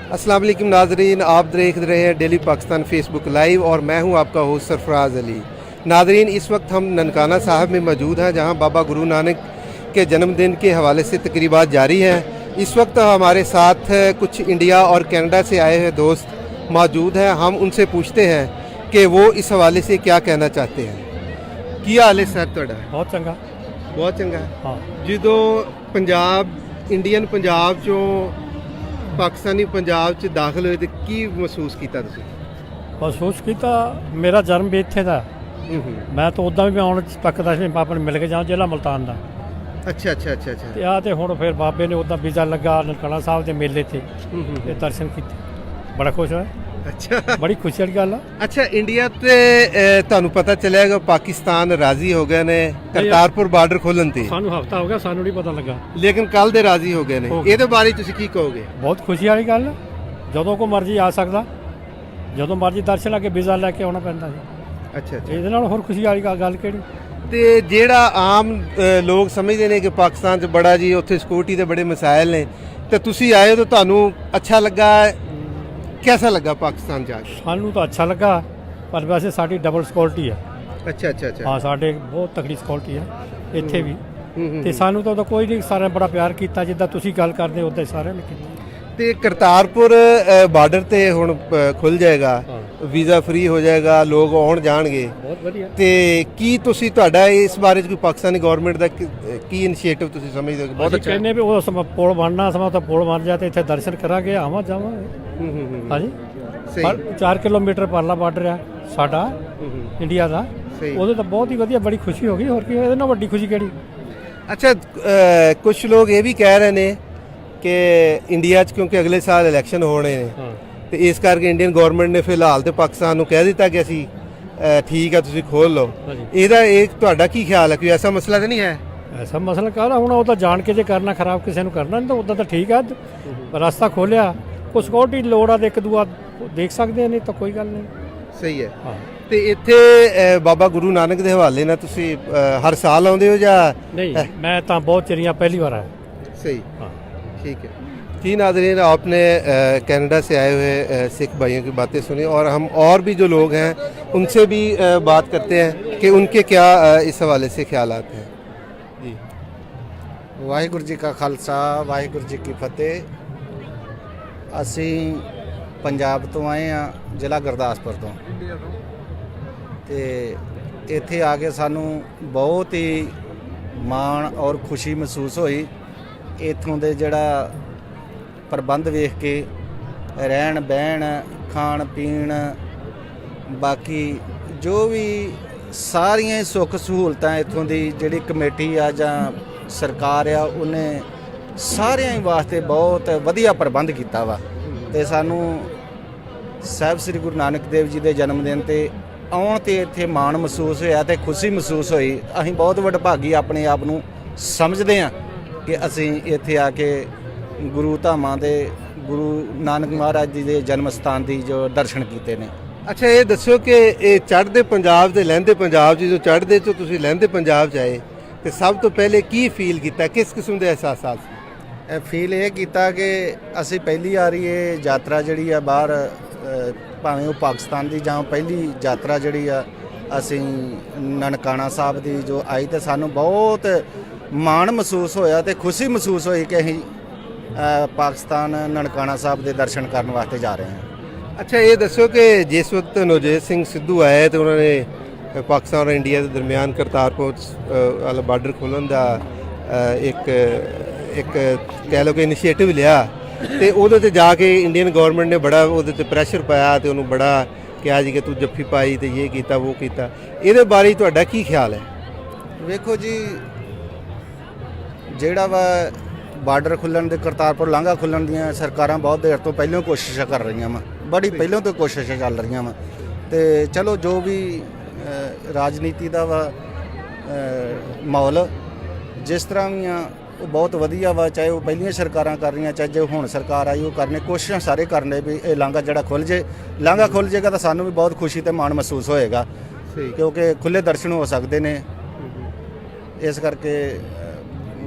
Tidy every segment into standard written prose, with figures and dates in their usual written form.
अस्सलाम वालेकुम नाजरीन, आप देख रहे हैं डेली पाकिस्तान फेसबुक लाइव और मैं हूं आपका होस्ट सरफराज अली। नाजरीन, इस वक्त हम ननकाना साहब में मौजूद हैं जहां बाबा गुरु नानक के जन्मदिन के हवाले से तकरीबात जारी हैं। इस वक्त हमारे साथ कुछ इंडिया और कनाडा से आए हुए दोस्त मौजूद हैं। हम उनसे पूछते हैं कि वो इस हवाले से क्या कहना चाहते हैं। की हाल है सर तुहाडा? बहुत चंगा। बहुत चंगा। हाँ, ਜਦੋਂ ਪੰਜਾਬ ਇੰਡੀਅਨ ਪੰਜਾਬ ਚੋਂ ਪਾਕਿਸਤਾਨੀ ਪੰਜਾਬ 'ਚ ਦਾਖਲ ਹੋਏ ਤੇ ਕੀ ਮਹਿਸੂਸ ਕੀਤਾ ਤੁਸੀਂ? ਮਹਿਸੂਸ ਕੀਤਾ ਮੇਰਾ ਜਨਮ ਵੀ ਇੱਥੇ ਦਾ। ਮੈਂ ਤਾਂ ਉੱਦਾਂ ਵੀ ਆਉਣ ਤੱਕਦਾ ਸੀ ਪਾਪਾ ਨੂੰ ਮਿਲ ਕੇ ਜਾਵਾਂ ਜ਼ਿਲ੍ਹਾ ਮੁਲਤਾਨ ਦਾ। ਅੱਛਾ ਅੱਛਾ ਅੱਛਾ ਅੱਛਾ। ਤੇ ਆ ਤੇ ਹੁਣ ਫਿਰ ਬਾਬੇ ਨੇ ਉੱਦਾਂ ਵੀਜ਼ਾ ਲੱਗਾ ਨਨਕਾਣਾ ਸਾਹਿਬ ਦੇ ਮੇਲੇ ਤੇ ਤੇ ਦਰਸ਼ਨ ਕੀਤੇ। ਬੜਾ ਖੁਸ਼ ਹੋਇਆ। ਅੱਛਾ ਬੜੀ ਖੁਸ਼ੀ ਵਾਲੀ ਗੱਲ ਆ। ਅੱਛਾ, ਇੰਡੀਆ ਤੇ ਤੁਹਾਨੂੰ ਪਤਾ ਚੱਲਿਆ ਕਿ ਪਾਕਿਸਤਾਨ ਰਾਜ਼ੀ ਹੋ ਗਏ ਨੇ ਕਰਤਾਰਪੁਰ ਬਾਰਡਰ ਖੋਲ੍ਹਣ ਤੇ, ਸਾਨੂੰ ਹਫਤਾ ਹੋ ਗਿਆ, ਸਾਨੂੰ ਨਹੀਂ ਪਤਾ ਲੱਗਾ। ਲੇਕਿਨ ਕੱਲ ਦੇ ਰਾਜ਼ੀ ਹੋ ਗਏ ਨੇ। ਹੋ ਗਏ। ਇਹਦੇ ਬਾਰੇ ਤੁਸੀਂ ਕੀ ਕਹੋਗੇ? ਬਹੁਤ ਖੁਸ਼ੀ ਵਾਲੀ ਗੱਲ ਆ। ਜਦੋਂ ਕੋ ਮਰਜ਼ੀ ਆ ਸਕਦਾ, ਜਦੋਂ ਮਰਜ਼ੀ ਦਰਸ਼ਨ ਲਾ ਕੇ ਵੀਜ਼ਾ ਲੈ ਕੇ ਆਉਣਾ ਪੈਂਦਾ ਸੀ। ਅੱਛਾ ਅੱਛਾ। ਇਹਦੇ ਨਾਲ ਹੋਰ ਖੁਸ਼ੀ ਵਾਲੀ ਗੱਲ ਕਿਹੜੀ? ਤੇ ਜਿਹੜਾ ਆਮ ਲੋਕ ਸਮਝਦੇ ਨੇ ਕਿ ਪਾਕਿਸਤਾਨ 'ਚ ਬੜਾ ਜੀ ਉੱਥੇ ਸਿਕਿਉਰਿਟੀ ਦੇ ਬੜੇ ਮਸਾਇਲ ਨੇ, ਤੇ ਤੁਸੀਂ ਆਏ ਹੋ ਤਾਂ ਤੁਹਾਨੂੰ ਅੱਛਾ ਲੱਗਾ? कैसा लगा पाकिस्तान जाके? ਸਾਨੂੰ ਤਾਂ ਅੱਛਾ ਲੱਗਾ, ਪਰ ਵੈਸੇ ਸਾਡੀ ਡਬਲ ਸਿਕਿਉਰਿਟੀ ਆ। अच्छा अच्छा अच्छा। ਹਾਂ, ਸਾਡੇ ਬਹੁਤ ਤਕੜੀ ਸਿਕਿਉਰਿਟੀ ਆ ਇੱਥੇ ਵੀ। ਤੇ ਸਾਨੂੰ ਤਾਂ ਕੋਈ ਨਹੀਂ, ਸਾਰਿਆਂ ਬੜਾ ਪਿਆਰ ਕੀਤਾ, ਜਿੱਦਾਂ ਤੁਸੀਂ ਗੱਲ ਕਰਦੇ ਉੱਦਾਂ ਹੀ ਸਾਰਿਆਂ ਨੇ ਕੀਤਾ। ਤੇ ਕਰਤਾਰਪੁਰ ਬਾਰਡਰ ਤੇ ਹੁਣ ਖੁੱਲ ਜਾਏਗਾ, ਵੀਜ਼ਾ ਫ੍ਰੀ ਹੋ ਜਾਏਗਾ, ਲੋਕ ਆਉਣ ਜਾਣਗੇ। ਬਹੁਤ ਵਧੀਆ। ਤੇ ਕੀ ਤੁਸੀਂ ਤੁਹਾਡਾ ਇਸ ਬਾਰੇ 'ਚ ਕੋਈ ਪਾਕਿਸਤਾਨੀ ਗਵਰਨਮੈਂਟ ਦਾ ਕੀ ਇਨੀਸ਼ੀਏਟਿਵ ਤੁਸੀਂ ਸਮਝਦੇ ਹੋ ਕਿ ਬਹੁਤ ਅੱਛਾ? ਕਹਿੰਦੇ ਵੀ ਉਹ ਸਮਾਂ ਪੁਲ ਬਣਨਾ, ਸਮਾਂ ਤਾਂ ਪੁਲ ਬਣ ਜਾ ਤੇ ਇੱਥੇ ਦਰਸ਼ਨ ਕਰਾਂਗੇ, ਆਵਾਂ ਜਾਵਾਂਗੇ। ਹਾਂਜੀ, ਸਹੀ। 4 ਕਿਲੋਮੀਟਰ ਪਰਲਾ ਬਾਰਡਰ ਆ ਸਾਡਾ ਇੰਡੀਆ ਦਾ। ਸਹੀ। ਉਹਦੇ ਤਾਂ ਬਹੁਤ ਹੀ ਵਧੀਆ, ਬੜੀ ਖੁਸ਼ੀ ਹੋ ਗਈ। ਹੋਰ ਕੀ, ਇਹਦੇ ਨਾਲ ਵੱਡੀ ਖੁਸ਼ੀ ਕਿਹੜੀ? ਅੱਛਾ, ਕੁਝ ਲੋਕ ਇਹ ਵੀ ਕਹਿ ਰਹੇ ਨੇ ਕਿ ਇੰਡੀਆ 'ਚ ਕਿਉਂਕਿ ਅਗਲੇ ਸਾਲ ਇਲੈਕਸ਼ਨ ਹੋਣੇ ਨੇ, ਤੇ ਇਸ ਕਰਕੇ ਇੰਡੀਅਨ ਗਵਰਨਮੈਂਟ ਨੇ ਫਿਲਹਾਲ ਤੇ ਪਾਕਿਸਤਾਨ ਨੂੰ ਕਹਿ ਦਿੱਤਾ ਕਿ ਅਸੀਂ ਠੀਕ ਆ, ਤੁਸੀਂ ਖੋਲ ਲਓ। ਇਹਦਾ ਤੁਹਾਡਾ ਕੀ ਖਿਆਲ ਹੈ? ਕੋਈ ਐਸਾ ਮਸਲਾ ਤਾਂ ਨਹੀਂ ਹੈ? ਐਸਾ ਮਸਲਾ ਕਾਹਦਾ ਹੋਣਾ? ਉਹ ਤਾਂ ਜਾਣ ਕੇ ਜੇ ਕਰਨਾ ਖਰਾਬ ਕਿਸੇ ਨੂੰ ਕਰਨਾ ਨਹੀਂ, ਤਾਂ ਉੱਦਾਂ ਤਾਂ ਠੀਕ ਆ। ਰਸਤਾ ਖੋਲਿਆ, ਕੋਈ ਸਿਕਿਉਰਿਟੀ ਲੋੜ ਆ ਤੇ ਇੱਕ ਦੂਆ ਦੇਖ ਸਕਦੇ ਨਹੀਂ ਤਾਂ ਕੋਈ ਗੱਲ ਨਹੀਂ। ਸਹੀ ਹੈ। ਹਾਂ। ਤੇ ਇੱਥੇ ਬਾਬਾ ਗੁਰੂ ਨਾਨਕ ਦੇ ਹਵਾਲੇ ਨਾਲ ਤੁਸੀਂ ਹਰ ਸਾਲ ਆਉਂਦੇ ਹੋ ਜਾਂ? नहीं, मैं तो बहुत चिड़िया पहली बार आया। सही। हाँ। ठीक है जी नाज़रीन, आपने कनाडा से आए हुए सिख भाइयों की बातें सुनी और हम और भी जो लोग हैं उनसे भी बात करते हैं कि उनके क्या इस हवाले से ख्यालात हैं जी। ਵਾਹਿਗੁਰੂ ਜੀ ਕਾ ਖਾਲਸਾ, ਵਾਹਿਗੁਰੂ ਜੀ ਕੀ ਫਤਿਹ। ਅਸੀਂ ਪੰਜਾਬ ਤੋਂ ਆਏ ਆ, ਜ਼ਿਲ੍ਹਾ ਗੁਰਦਾਸਪੁਰ ਤੋਂ। ਤੇ ਇੱਥੇ ਆ ਕੇ ਸਾਨੂੰ ਬਹੁਤ ਹੀ ਮਾਣ ਔਰ ਖੁਸ਼ੀ ਮਹਿਸੂਸ ਹੋਈ। ਇੱਥੋਂ ਦੇ ਜਿਹੜਾ ਪ੍ਰਬੰਧ ਵੇਖ ਕੇ, ਰਹਿਣ ਬਹਿਣ, ਖਾਣ ਪੀਣ, ਬਾਕੀ ਜੋ ਵੀ ਸਾਰੀਆਂ ਸੁੱਖ ਸਹੂਲਤਾਂ ਇੱਥੋਂ ਦੀ ਜਿਹੜੀ ਕਮੇਟੀ ਆ ਜਾਂ ਸਰਕਾਰ ਆ, ਉਹਨੇ ਸਾਰਿਆਂ ਹੀ ਵਾਸਤੇ ਬਹੁਤ ਵਧੀਆ ਪ੍ਰਬੰਧ ਕੀਤਾ ਵਾ। ਤੇ ਸਾਨੂੰ ਸਾਹਿਬ ਸ੍ਰੀ ਗੁਰੂ ਨਾਨਕ ਦੇਵ ਜੀ ਦੇ ਜਨਮ ਦਿਨ ਤੇ ਆਉਣ ਤੇ ਇੱਥੇ ਮਾਣ ਮਹਿਸੂਸ ਹੋਇਆ ਤੇ ਖੁਸ਼ੀ ਮਹਿਸੂਸ ਹੋਈ। ਅਸੀਂ ਬਹੁਤ ਵਡਭਾਗੀ ਆਪਣੇ ਆਪ ਨੂੰ ਸਮਝਦੇ ਹਾਂ ਕਿ ਅਸੀਂ ਇੱਥੇ ਆ ਕੇ ਗੁਰੂ ਧਾਮਾਂ ਦੇ, ਗੁਰੂ ਨਾਨਕ ਮਹਾਰਾਜ ਜੀ ਦੇ ਜਨਮ ਸਥਾਨ ਦੀ ਜੋ ਦਰਸ਼ਨ ਕੀਤੇ ਨੇ। ਅੱਛਾ, ਇਹ ਦੱਸੋ ਕਿ ਇਹ ਚੜ੍ਹਦੇ ਪੰਜਾਬ ਤੇ ਲਹਿੰਦੇ ਪੰਜਾਬ 'ਚ, ਜੋ ਚੜ੍ਹਦੇ 'ਚੋਂ ਤੁਸੀਂ ਲਹਿੰਦੇ ਪੰਜਾਬ 'ਚ ਆਏ, ਤੇ ਸਭ ਤੋਂ ਪਹਿਲੇ ਕੀ ਫੀਲ ਕੀਤਾ? ਕਿਸ ਕਿਸਮ ਦੇ ਅਹਿਸਾਸਾਤ ਸੀ? ਇਹ ਫੀਲ ਇਹ ਕੀਤਾ ਕਿ ਅਸੀਂ ਪਹਿਲੀ ਵਾਰੀ ਇਹ ਯਾਤਰਾ ਜਿਹੜੀ ਆ ਬਾਹਰ, ਭਾਵੇਂ ਉਹ ਪਾਕਿਸਤਾਨ ਦੀ ਜਾਂ ਪਹਿਲੀ ਯਾਤਰਾ ਜਿਹੜੀ ਆ ਅਸੀਂ ਨਨਕਾਣਾ ਸਾਹਿਬ ਦੀ ਜੋ ਆਈ, ਤੇ ਸਾਨੂੰ ਬਹੁਤ ਮਾਣ ਮਹਿਸੂਸ ਹੋਇਆ ਤੇ ਖੁਸ਼ੀ ਮਹਿਸੂਸ ਹੋਈ ਕਿ ਅਸੀਂ ਪਾਕਿਸਤਾਨ ਨਨਕਾਣਾ ਸਾਹਿਬ ਦੇ ਦਰਸ਼ਨ ਕਰਨ ਵਾਸਤੇ ਜਾ ਰਹੇ ਹਾਂ। ਅੱਛਾ, ਇਹ ਦੱਸੋ ਕਿ ਜਿਸ ਵਕਤ ਨਵਜੋਤ ਸਿੰਘ ਸਿੱਧੂ ਆਏ ਤੇ ਉਹਨਾਂ ਨੇ ਪਾਕਿਸਤਾਨ ਔਰ ਇੰਡੀਆ ਦੇ ਦਰਮਿਆਨ ਕਰਤਾਰਪੁਰ ਵਾਲਾ ਬਾਰਡਰ ਖੋਲ੍ਹਣ ਦਾ ਇੱਕ ਕਹਿ ਲਓ ਕਿ ਇਨੀਸ਼ੀਏਟਿਵ ਲਿਆ, ਤੇ ਉਹਦੇ ਤੇ ਜਾ ਕੇ ਇੰਡੀਅਨ ਗਵਰਨਮੈਂਟ ਨੇ ਬੜਾ ਉਹਦੇ ਤੇ ਪ੍ਰੈਸ਼ਰ ਪਾਇਆ ਤੇ ਉਹਨੂੰ ਬੜਾ ਕਿਹਾ ਜੀ ਕਿ ਤੂੰ ਜੱਫੀ ਪਾਈ ਤੇ ਇਹ ਕੀਤਾ ਉਹ ਕੀਤਾ। ਇਹਦੇ ਬਾਰੇ ਤੁਹਾਡਾ ਕੀ ਖਿਆਲ ਹੈ? ਵੇਖੋ ਜੀ, ਜਿਹੜਾ ਵਾ ਬਾਰਡਰ ਖੁੱਲ੍ਹਣ ਦੇ, ਕਰਤਾਰਪੁਰ ਲਾਂਘਾ ਖੁੱਲ੍ਹਣ ਦੀਆਂ ਸਰਕਾਰਾਂ ਬਹੁਤ ਦੇਰ ਤੋਂ ਪਹਿਲਾਂ ਕੋਸ਼ਿਸ਼ਾਂ ਕਰ ਰਹੀਆਂ ਵਾ, ਬੜੀ ਪਹਿਲਾਂ ਤੋਂ ਕੋਸ਼ਿਸ਼ਾਂ ਚੱਲ ਰਹੀਆਂ ਵਾ। ਤੇ ਚਲੋ ਜੋ ਵੀ ਰਾਜਨੀਤੀ ਦਾ ਵਾ ਮਾਹੌਲ ਜਿਸ ਤਰ੍ਹਾਂ ਵੀ ਆ, ਉਹ ਬਹੁਤ ਵਧੀਆ ਵਾ। ਚਾਹੇ ਉਹ ਪਹਿਲੀਆਂ ਸਰਕਾਰਾਂ ਕਰ ਰਹੀਆਂ, ਚਾਹੇ ਜੋ ਹੁਣ ਸਰਕਾਰ ਆਈ ਉਹ ਕਰਨੇ, ਕੋਸ਼ਿਸ਼ਾਂ ਸਾਰੇ ਕਰਨੇ ਵੀ ਇਹ ਲਾਂਘਾ ਜਿਹੜਾ ਖੁੱਲ੍ਹ ਜੇ। ਲਾਂਘਾ ਖੁੱਲ੍ਹ ਜੇਗਾ ਤਾਂ ਸਾਨੂੰ ਵੀ ਬਹੁਤ ਖੁਸ਼ੀ ਤੇ ਮਾਣ ਮਹਿਸੂਸ ਹੋਏਗਾ, ਕਿਉਂਕਿ ਖੁੱਲ੍ਹੇ ਦਰਸ਼ਨ ਹੋ ਸਕਦੇ ਨੇ। ਇਸ ਕਰਕੇ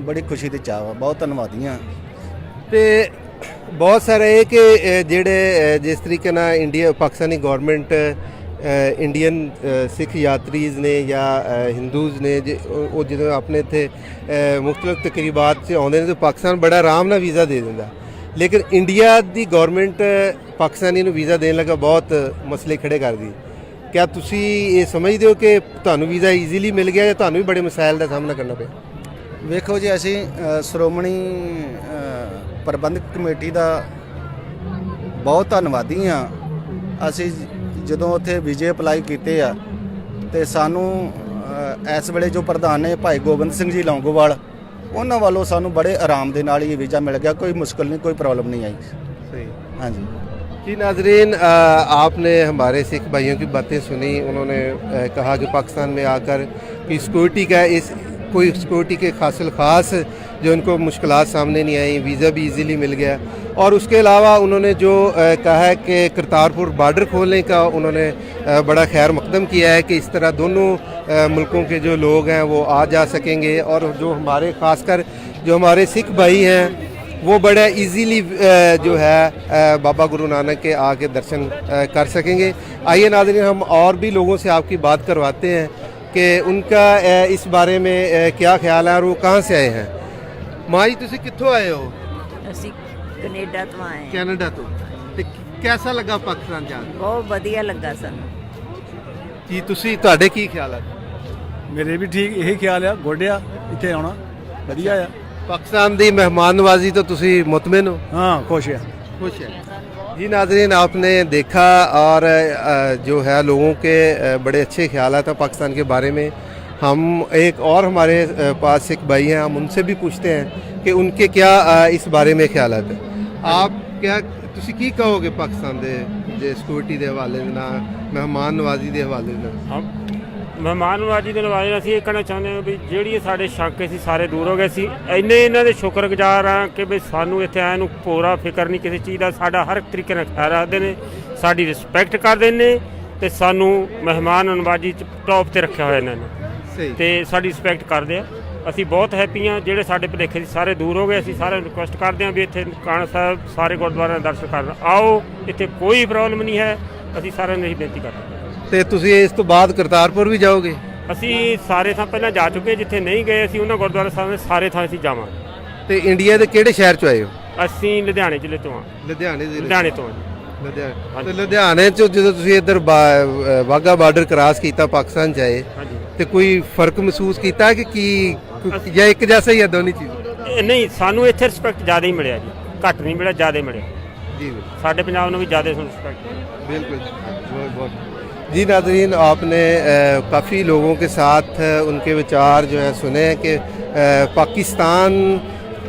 ਬੜੀ ਖੁਸ਼ੀ ਦੀ ਚਾਹ ਵਾ। ਬਹੁਤ ਧੰਨਵਾਦੀ ਹਾਂ। ਤੇ ਬਹੁਤ ਸਾਰਾ ਇਹ ਕਿ ਜਿਹੜੇ ਜਿਸ ਤਰੀਕੇ ਨਾਲ ਇੰਡੀਆ ਪਾਕਿਸਤਾਨੀ ਗਵਰਨਮੈਂਟ ਇੰਡੀਅਨ ਸਿੱਖ ਯਾਤਰੀਜ਼ ਨੇ ਜਾਂ ਹਿੰਦੂਜ਼ ਨੇ ਉਹ ਜਦੋਂ ਆਪਣੇ ਇੱਥੇ ਮੁxtਲਫ ਤਕਰੀਬਾਤ 'ਚ ਆਉਂਦੇ ਨੇ ਤਾਂ ਪਾਕਿਸਤਾਨ ਬੜਾ ਆਰਾਮ ਨਾਲ ਵੀਜ਼ਾ ਦੇ ਦਿੰਦਾ, ਲੇਕਿਨ ਇੰਡੀਆ ਦੀ ਗਵਰਨਮੈਂਟ ਪਾਕਿਸਤਾਨੀ ਨੂੰ ਵੀਜ਼ਾ ਦੇਣ ਲੱਗਾ ਬਹੁਤ ਮਸਲੇ ਖੜੇ ਕਰਦੀ। ਕਿਆ ਤੁਸੀਂ ਇਹ ਸਮਝਦੇ ਹੋ ਕਿ ਤੁਹਾਨੂੰ ਵੀਜ਼ਾ ਈਜ਼ੀਲੀ ਮਿਲ ਗਿਆ ਜਾਂ ਤੁਹਾਨੂੰ ਵੀ ਬੜੇ ਮਸਾਇਲ ਦਾ ਸਾਹਮਣਾ ਕਰਨਾ ਪਿਆ? ਵੇਖੋ ਜੀ, ਅਸੀਂ ਸ਼੍ਰੋਮਣੀ ਪ੍ਰਬੰਧਕ ਕਮੇਟੀ ਦਾ ਬਹੁਤ ਧੰਨਵਾਦੀ ਹਾਂ। ਅਸੀਂ ਜਦੋਂ ਉੱਥੇ ਵੀਜ਼ੇ ਅਪਲਾਈ ਕੀਤੇ ਆ ਤੇ ਸਾਨੂੰ ਇਸ ਵੇਲੇ ਜੋ ਪ੍ਰਧਾਨ ਨੇ ਭਾਈ ਗੋਬਿੰਦ ਸਿੰਘ ਜੀ ਲੌਂਗੋਵਾਲ, ਉਹਨਾਂ ਵੱਲੋਂ ਸਾਨੂੰ ਬੜੇ ਆਰਾਮ ਦੇ ਨਾਲ ਇਹ ਵੀਜ਼ਾ ਮਿਲ ਗਿਆ। कोई मुश्किल नहीं, कोई प्रॉब्लम नहीं आई। सही। हाँ जी जी नाजरीन, आपने हमारे सिख भाइयों की बातें सुनी। उन्होंने कहा कि पाकिस्तान में आकर कि सिक्योरिटी का कोई सिक्योरिटी के हासिल ख़ास जो उनको मुश्किलात सामने नहीं आई, वीज़ा भी इजीली मिल गया। और उसके अलावा उन्होंने जो कहा है कि करतारपुर बॉर्डर खोलने का उन्होंने बड़ा खैर मकदम किया है कि इस तरह दोनों मुल्कों के जो लोग हैं वो आ जा सकेंगे, और जो हमारे ख़ासकर जो हमारे सिख भाई हैं वो बड़ा इजीली जो है बाबा गुरु नानक के आके दर्शन कर सकेंगे। आइए नाज़रीन, हम और भी लोगों से आपकी बात करवाते हैं कि उनका इस बारे में क्या ख्याल है और वो कहाँ से आए हैं। माँ जी, तुसी कित्थों आए हो? ਅਸੀਂ ਕੈਨੇਡਾ ਤੋਂ ਆਏ ਹਾਂ। ਕੈਨੇਡਾ ਤੋਂ। ਤੇ ਕਿਹਦਾ ਲੱਗਾ ਪਾਕਿਸਤਾਨ ਜਾ ਕੇ? ਬਹੁਤ ਵਧੀਆ ਲੱਗਾ ਸਾਨੂੰ। ਜੀ ਤੁਸੀਂ ਤੁਹਾਡੇ ਕੀ ਖਿਆਲ ਹੈ? ਮੇਰੇ ਵੀ ਠੀਕ ਇਹੀ ਖਿਆਲ ਆ, ਗੋਡਿਆ ਇੱਥੇ ਆਉਣਾ ਵਧੀਆ ਆ। पाकिस्तान दी मेहमान नवाजी तो तुसी मुतमिन हो? हाँ, खुश है। खुश है जी। नाज़रीन, आपने देखा और जो है लोगों के बड़े अच्छे ख्यालात हैं पाकिस्तान के बारे में। हम एक और हमारे पास सिख भाई हैं, हम उनसे भी पूछते हैं कि उनके क्या इस बारे में ख्यालात हैं। आप क्या तुसी की कहोगे पाकिस्तान दे सिक्योरिटी के हवाले नाल, मेहमान नवाजी के हवाले नाल? ਮਹਿਮਾਨ ਨਵਾਜੀ ਦੇ ਨਵਾਜ਼ੇ ਅਸੀਂ ਇਹ ਕਹਿਣਾ ਚਾਹੁੰਦੇ ਹਾਂ ਵੀ ਜਿਹੜੀ ਸਾਡੇ ਸ਼ੱਕ ਸੀ ਸਾਰੇ ਦੂਰ ਹੋ ਗਏ ਸੀ। ਇੰਨੇ ਇਹਨਾਂ ਦੇ ਸ਼ੁਕਰਗੁਜ਼ਾਰ ਹਾਂ ਕਿ ਵੀ ਸਾਨੂੰ ਇੱਥੇ ਆਇਆਂ ਨੂੰ ਪੂਰਾ ਫਿਕਰ ਨਹੀਂ ਕਿਸੇ ਚੀਜ਼ ਦਾ। ਸਾਡਾ ਹਰ ਇੱਕ ਤਰੀਕੇ ਨਾਲ ਖਿਆਲ ਰੱਖਦੇ ਨੇ, ਸਾਡੀ ਰਿਸਪੈਕਟ ਕਰਦੇ ਨੇ ਤੇ ਸਾਨੂੰ ਮਹਿਮਾਨ ਨਵਾਜੀ 'ਚ ਟੌਪ 'ਤੇ ਰੱਖਿਆ ਹੋਇਆ ਇਹਨਾਂ ਨੇ ਸਹੀ। ਤੇ ਸਾਡੀ ਰਿਸਪੈਕਟ ਕਰਦੇ ਆ। ਅਸੀਂ ਬਹੁਤ ਹੈਪੀ ਹਾਂ। ਜਿਹੜੇ ਸਾਡੇ ਭੁਲੇਖੇ ਸੀ ਸਾਰੇ ਦੂਰ ਹੋ ਗਏ। ਅਸੀਂ ਸਾਰਿਆਂ ਨੂੰ ਰਿਕੁਐਸਟ ਕਰਦੇ ਹਾਂ ਵੀ ਇੱਥੇ ਨਨਕਾਣਾ ਸਾਹਿਬ ਸਾਰੇ ਗੁਰਦੁਆਰਿਆਂ ਦੇ ਦਰਸ਼ਨ ਕਰਨ ਆਓ। ਇੱਥੇ ਕੋਈ ਪ੍ਰੋਬਲਮ ਨਹੀਂ ਹੈ। ਅਸੀਂ ਸਾਰਿਆਂ ਨੂੰ ਇਹੀ ਬੇਨਤੀ ਕਰਦੇ ਹਾਂ। ਤੇ ਤੁਸੀਂ ਇਸ ਤੋਂ ਬਾਅਦ ਕਰਤਾਰਪੁਰ ਵੀ ਜਾਓਗੇ? ਅਸੀਂ ਸਾਰੇ ਥਾਂ ਪਹਿਲਾਂ ਜਾ ਚੁੱਕੇ, ਜਿੱਥੇ ਨਹੀਂ ਗਏ ਅਸੀਂ ਉਹਨਾਂ ਗੁਰਦੁਆਰਾ ਸਾਹਿਬ ਦੇ ਸਾਰੇ ਥਾਂ ਅਸੀਂ ਜਾਵਾਂਗੇ। ਤੇ ਇੰਡੀਆ ਦੇ ਕਿਹੜੇ ਸ਼ਹਿਰ ਚੋਂ ਆਏ ਹੋ? ਅਸੀਂ ਲੁਧਿਆਣੇ ਜ਼ਿਲ੍ਹੇ ਤੋਂ ਹਾਂ। ਲੁਧਿਆਣੇ ਜ਼ਿਲ੍ਹੇ ਲੁਧਿਆਣੇ ਤੋਂ ਹਾਂ ਜੀ। ਲੁਧਿਆਣੇ। ਤੇ ਲੁਧਿਆਣੇ ਚ ਜਦੋਂ ਤੁਸੀਂ ਇੱਧਰ ਵਾਘਾ ਬਾਰਡਰ ਕ੍ਰਾਸ ਕੀਤਾ ਪਾਕਿਸਤਾਨ ਚ ਆਏ ਹਾਂਜੀ। ਤੇ ਕੋਈ ਫਰਕ ਮਹਿਸੂਸ ਕੀਤਾ ਕਿ ਕੀ ਜਾਂ ਇੱਕ ਜੈਸਾ ਹੀ ਹੈ ਦੋਨੀ ਚੀਜ਼? ਇਹ ਨਹੀਂ, ਸਾਨੂੰ ਇੱਥੇ ਰਿਸਪੈਕਟ ਜ਼ਿਆਦਾ ਹੀ ਮਿਲਿਆ ਜੀ, ਘੱਟ ਨਹੀਂ ਮਿਲਿਆ, ਜ਼ਿਆਦਾ ਮਿਲਿਆ। जी ਸਾਡੇ ਪੰਜਾਬ ਨੂੰ ਵੀ ਜ਼ਿਆਦਾ ਰਿਸਪੈਕਟ। बिल्कुल बहुत बहुत जी। नाज़रीन, आपने काफ़ी लोगों के साथ उनके विचार जो है सुने हैं कि पाकिस्तान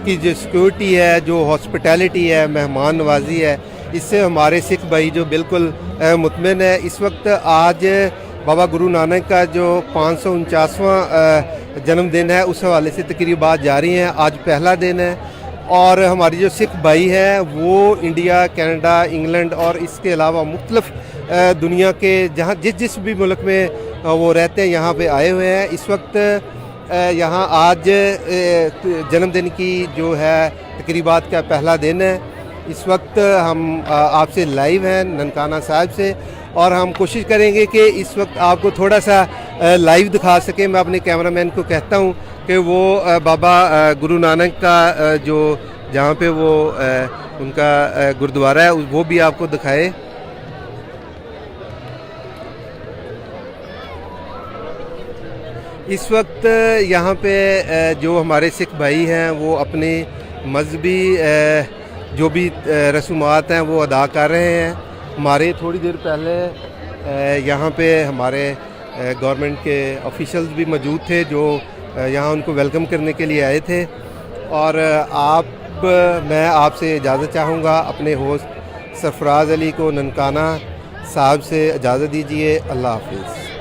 की जो सिक्योरिटी है, जो हॉस्पिटैलिटी है, मेहमान नवाजी है, इससे हमारे सिख भाई जो बिल्कुल मुतमिन है। इस वक्त आज बाबा गुरु नानक का जो 549वां जन्मदिन है उस हवाले से तकरीबात जारी हैं। आज पहला दिन है और हमारी जो सिख भाई हैं वो इंडिया, कनाडा, इंग्लैंड और इसके अलावा मुख्तलिफ दुनिया के जहाँ जिस भी मुल्क में वो रहते हैं यहाँ पे आए हुए हैं। इस वक्त यहाँ आज जन्मदिन की जो है तकरीबात का पहला दिन है। इस वक्त हम आपसे लाइव हैं ननकाना साहिब से और हम कोशिश करेंगे कि इस वक्त आपको थोड़ा सा लाइव दिखा सकें। मैं अपने कैमरामैन को कहता हूँ कि वो बाबा गुरु नानक का जो जहाँ पे वो उनका गुरुद्वारा है वो भी आपको दिखाए। इस वक्त यहाँ पे जो हमारे सिख भाई हैं वो अपने मजहबी जो भी रसूमात हैं वो अदा कर रहे हैं। हमारे थोड़ी देर पहले यहाँ पे हमारे गवर्नमेंट के ऑफिशियल्स भी मौजूद थे जो यहाँ उनको वेलकम करने के लिए आए थे। और मैं आपसे इजाज़त चाहूँगा, अपने होस्ट सरफराज अली को ननकाना साहब से इजाज़त दीजिए। अल्लाह हाफिज़।